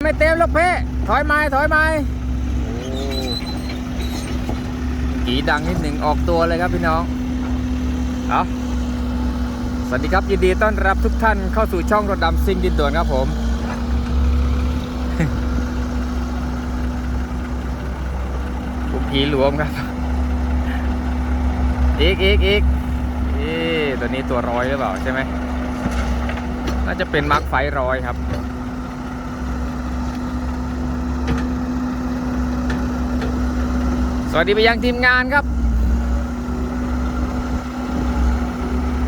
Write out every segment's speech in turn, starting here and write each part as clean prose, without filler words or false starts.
ไม่เต็มลูกเพ่ถอยมาถอยมากี่ดังนิดหนึ่งออกตัวเลยครับพี่น้องเอาสวัสดีครับยินดีต้อนรับทุกท่านเข้าสู่ช่องรถดำซิ่งดินด่วนครับผมผมผีหลวมครับอีกตัวนี้ตัวร้อยหรือเปล่าใช่ไหมน่าจะเป็นมาร์คไฟร้อยครับสวัสดีไปยังทีมงานครับ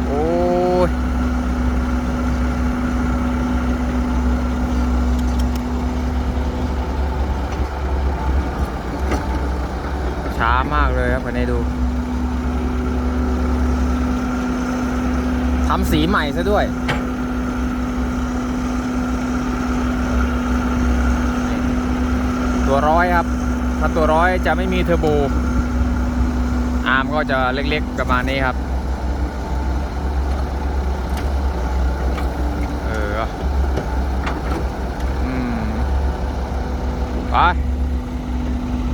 โอ้ยช้ามากเลยครับวันนี้ดูทำสีใหม่ซะด้วยตัวร้อยครับถ้าตัวร้อยจะไม่มีเทอร์โบอาร์มก็จะเล็กๆประมาณนี้ครับ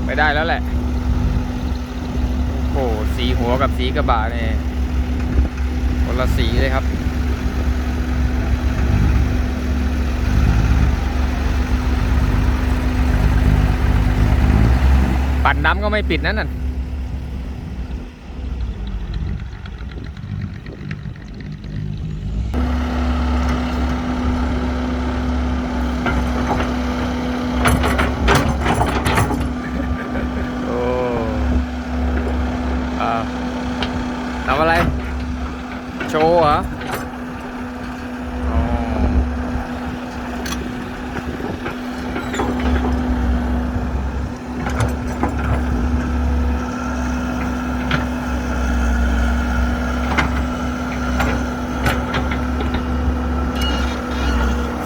ไปได้แล้วแหละโอ้โหสีหัวกับสีกระบะนี่คนละสีเลยครับปัดน้ำก็ไม่ปิดนั่นน่ะโอ้ทำอะไรโชว์เหรอ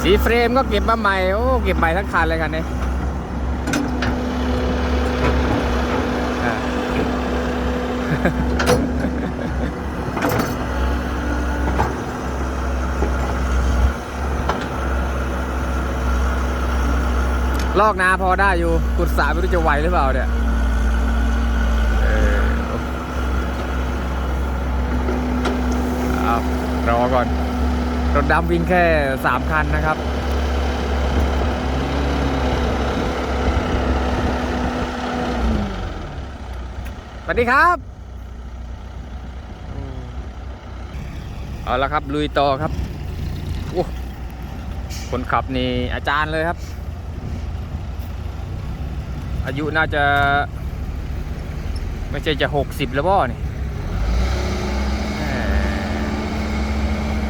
สีเฟรมก็เก็บมาใหม่โอ้เก็บใหม่ทั้งคันเลยคันนี้ลอกนาพอได้อยู่ขุดสระไม่รู้จะไหวหรือเปล่าเนี่ยรอก่อนรถดำวิ่งแค่3 คันนะครับสวัสดีครับเอาละครับลุยต่อครับโอ้คนขับนี่อาจารย์เลยครับอายุน่าจะไม่ใช่จะ60แล้วบ่นี่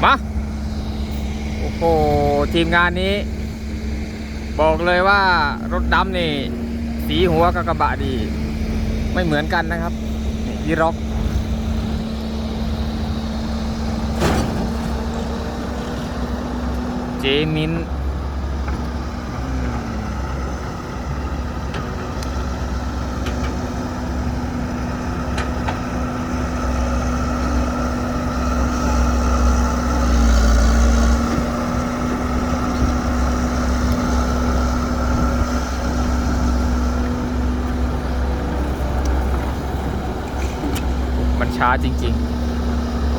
มาโอ้โหทีมงานนี้บอกเลยว่ารถดำนี่สีหัวกับกระบะดีไม่เหมือนกันนะครับนี่ร็อกเจมินมันช้าจริง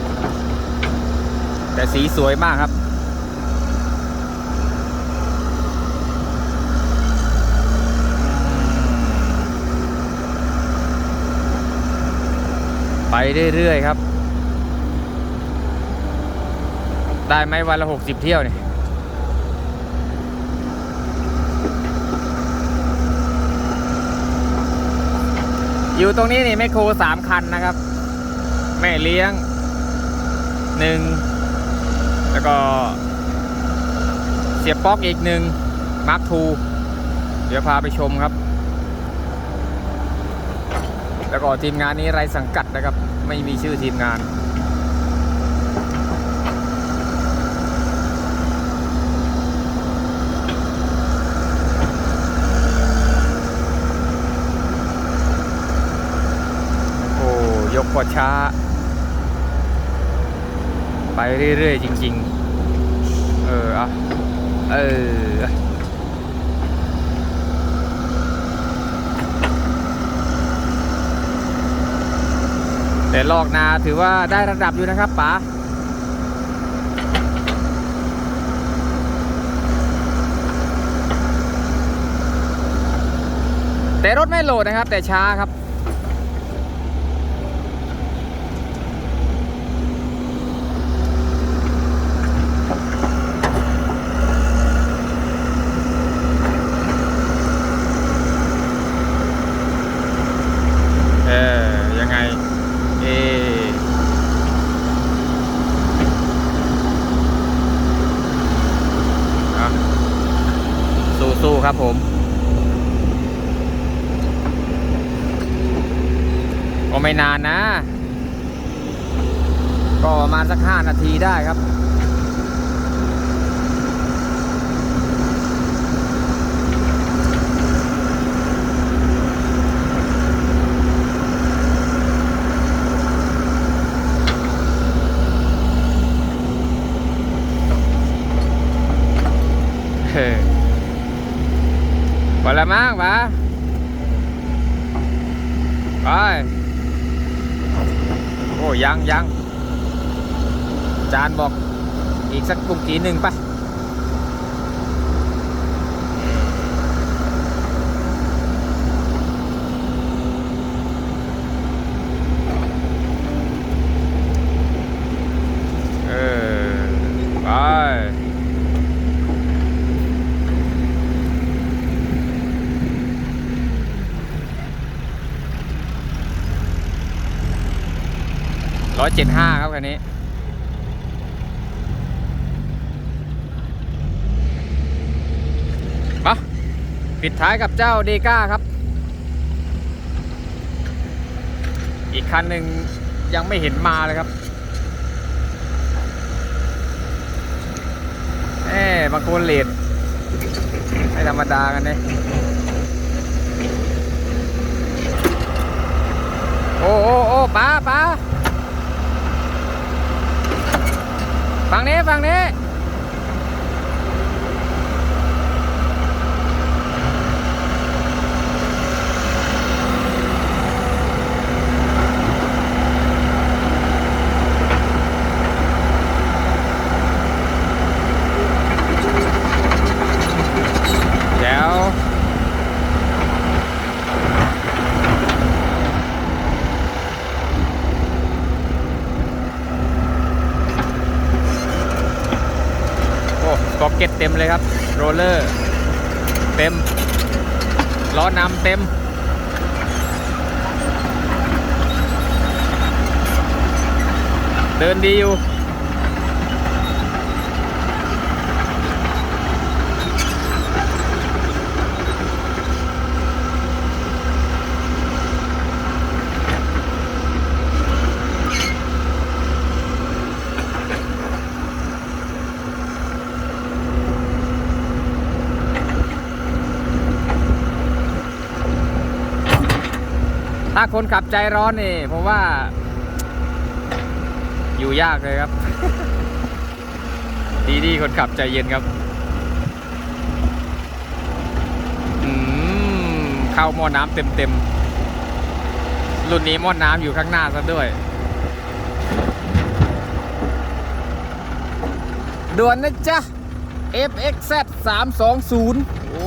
ๆแต่สีสวยมากครับไปเรื่อยๆครับได้ไหมวันละ60 เที่ยวเนี่ยอยู่ตรงนี้นี่แมคโคร3 คันนะครับแม่เลี้ยง1แล้วก็เสียบป๊อกอีก1มาร์คทูเดี๋ยวพาไปชมครับแล้วก็ทีมงานนี้ไร้สังกัดนะครับไม่มีชื่อทีมงานโอ้ยกพอช้าไปเรื่อยๆจริงๆ แต่ลอกนาถือว่าได้ระดับอยู่นะครับป๋าแต่รถไม่โหลดนะครับแต่ช้าครับยังไงสู้ๆครับผมก็ไม่นานนะก็ประมาณสัก5 นาทีได้ครับพอละมั้งวะไปโอ้ยังจานบอกอีกสักกุ่มกี่หนึ่งปะไป175ครับคันนี้มาปิดท้ายกับเจ้าเดก้าครับอีกคันหนึ่งยังไม่เห็นมาเลยครับบางคนเลทไม่ธรรมดากันเนี่ยโอ้ป้าฝั่งนี้แล้ว ก็เก็ตเต็มเลยครับโรลเลอร์เต็มล้อนำเต็มเดินดีอยู่ถ้าคนขับใจร้อนนี่ผมว่าอยู่ยากเลยครับ ดีคนขับใจเย็นครับเข้าหม้อน้ำเต็มรุ่นนี้หม้อน้ำอยู่ข้างหน้าซะด้วยด่วนนะจ๊ะ FXZ 320โอ้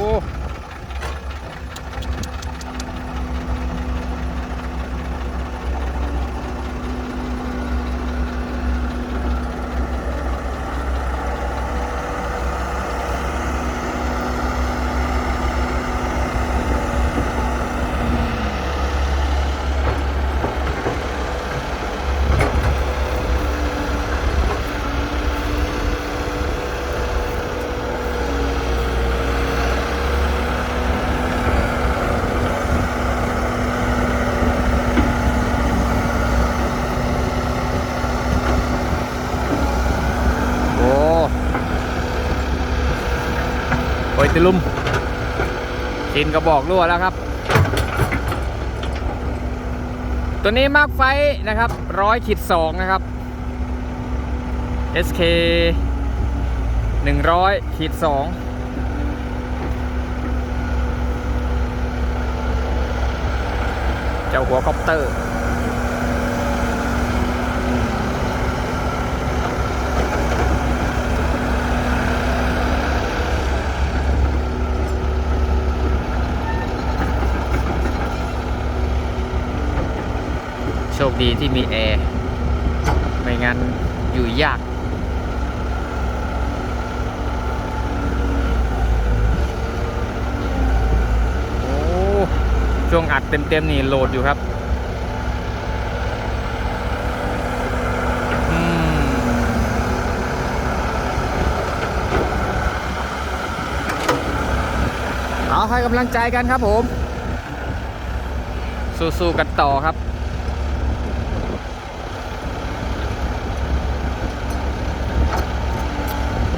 โอ้ยติลุมชินกระบอกรั่วแล้วครับตัวนี้มาร์คไฟนะครับ100-2นะครับ SK 100-2เจ้าหัวคอปเตอร์ ชคดีที่มีแอร์ไม่งั้นอยู่ยากโอ้ช่วงอัดเต็มๆนี่โหลดอยู่ครับเอาให้กำลังใจกันครับผมสู้ๆกันต่อครับ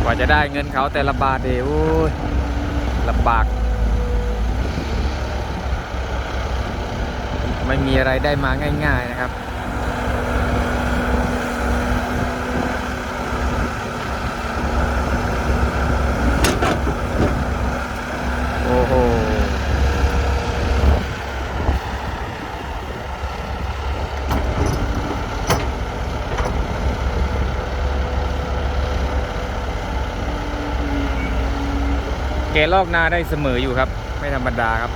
กว่าจะได้เงินเขาแต่ละบาทเดี๋ยวลำบากไม่มีอะไรได้มาง่ายๆนะครับโอ้โหแกลอกนาได้เสมออยู่ครับไม่ธรรมดาครับ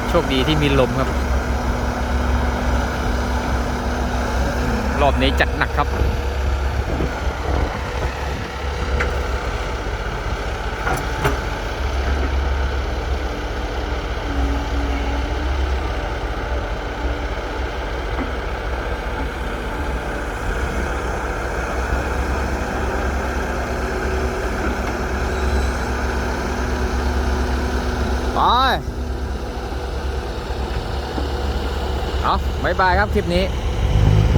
โชคดีที่มีลมครับรอบนี้จัดหนักครับไปเอาบ๊ายบายครับคลิปนี้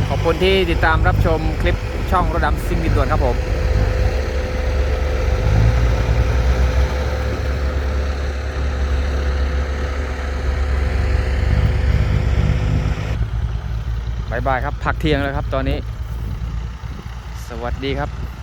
ขอบคุณที่ติดตามรับชมคลิปช่องรถดำซิ่งดินด่วนครับผมบ๊ายบายครับพักเที่ยงแล้วครับตอนนี้สวัสดีครับ